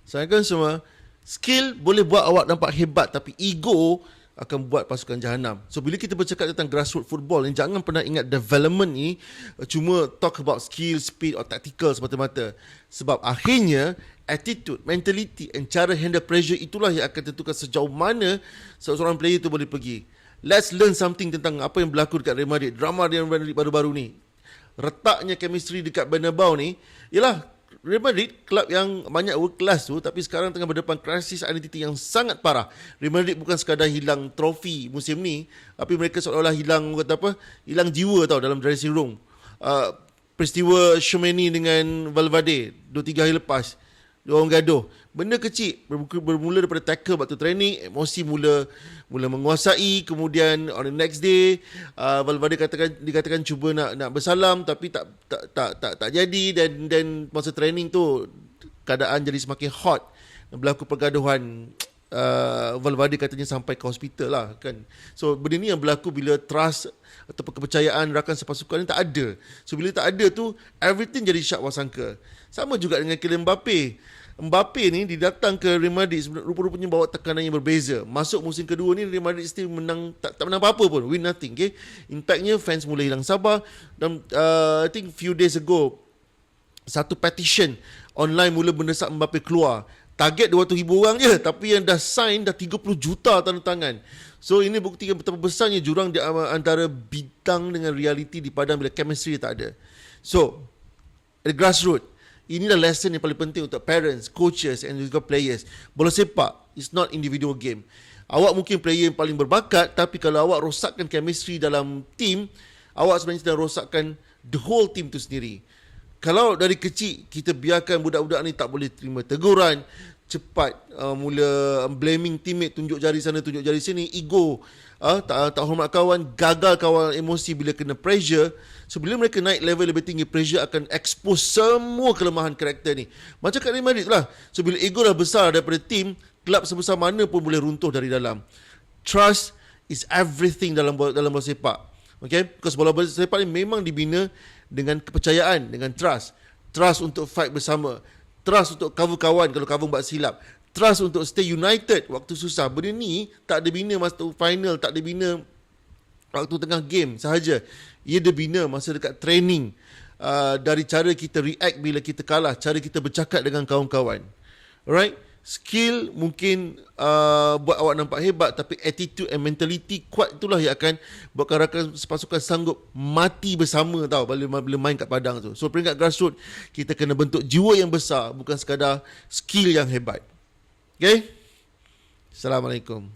Assalamualaikum semua. Skill boleh buat awak nampak hebat, tapi ego akan buat pasukan jahanam. So bila kita bercakap tentang grassroots football ni, jangan pernah ingat development ni cuma talk about skill, speed or tactical semata-mata. Sebab akhirnya attitude, mentality and cara handle pressure itulah yang akan tentukan sejauh mana seorang player tu boleh pergi. Let's learn something tentang apa yang berlaku dekat Real Madrid. Drama Real Madrid baru-baru ni. Retaknya chemistry dekat Bernabeu ni ialah Real Madrid, kelab yang banyak world class tu, tapi sekarang tengah berdepan krisis identiti yang sangat parah. Real Madrid bukan sekadar hilang trofi musim ni, tapi mereka seolah-olah hilang jiwa tau dalam dressing room. Peristiwa Tchouaméni dengan Valverde 2-3 hari lepas, dia orang gaduh. Benda kecil, bermula daripada tackle waktu training, emosi mula menguasai. Kemudian on the next day, Valverde dikatakan cuba nak bersalam, tapi tak jadi. Dan masa training tu keadaan jadi semakin hot, berlaku pergaduhan. Valverde katanya sampai ke hospital lah kan. So benda ni yang berlaku bila trust ataupun kepercayaan rakan sepasukan ni tak ada. So bila tak ada tu, everything jadi syak wasangka. Sama juga dengan Kylian Mbappe ni didatang ke Real Madrid rupa-rupanya bawa tekanan yang berbeza. Masuk musim kedua ni Real Madrid still menang, tak menang apa-apa pun, win nothing. Okay? Impactnya fans mula hilang sabar. Dan I think few days ago, satu petition online mula mendesak Mbappe keluar. Target 200,000 orang je, tapi yang dah sign dah 30 juta tanda tangan. So ini buktikan betapa besarnya jurang di antara bintang dengan realiti di padang bila chemistry tak ada. So the grassroots, inilah lesson yang paling penting untuk parents, coaches and juga players. Bola sepak is not individual game. Awak mungkin player yang paling berbakat, tapi kalau awak rosakkan chemistry dalam team, awak sebenarnya sedang rosakkan the whole team tu sendiri. Kalau dari kecil kita biarkan budak-budak ni tak boleh terima teguran, cepat mula blaming teammate, tunjuk jari sana, tunjuk jari sini, ego, tak hormat kawan, gagal kawan, emosi bila kena pressure. So bila mereka naik level lebih tinggi, pressure akan expose semua kelemahan karakter ni. Macam kat Real Madrid lah. So bila ego dah besar daripada tim, kelab sebesar mana pun boleh runtuh dari dalam. Trust is everything dalam bola sepak. Okay? Because bola sepak ni memang dibina dengan kepercayaan, dengan trust. Trust untuk fight bersama. Trust untuk cover kawan kalau kawan buat silap. Trust untuk stay united waktu susah. Benda ni tak ada bina masa final, tak ada bina waktu tengah game sahaja. Ia dibina masa dekat training. Dari cara kita react bila kita kalah, cara kita bercakap dengan kawan-kawan. Alright? Skill mungkin buat awak nampak hebat, tapi attitude and mentality kuat itulah yang akan buatkan rakan sepasukan sanggup mati bersama tau bila main kat padang tu. So peringkat grassroots, kita kena bentuk jiwa yang besar, bukan sekadar skill yang hebat. Okay? Assalamualaikum.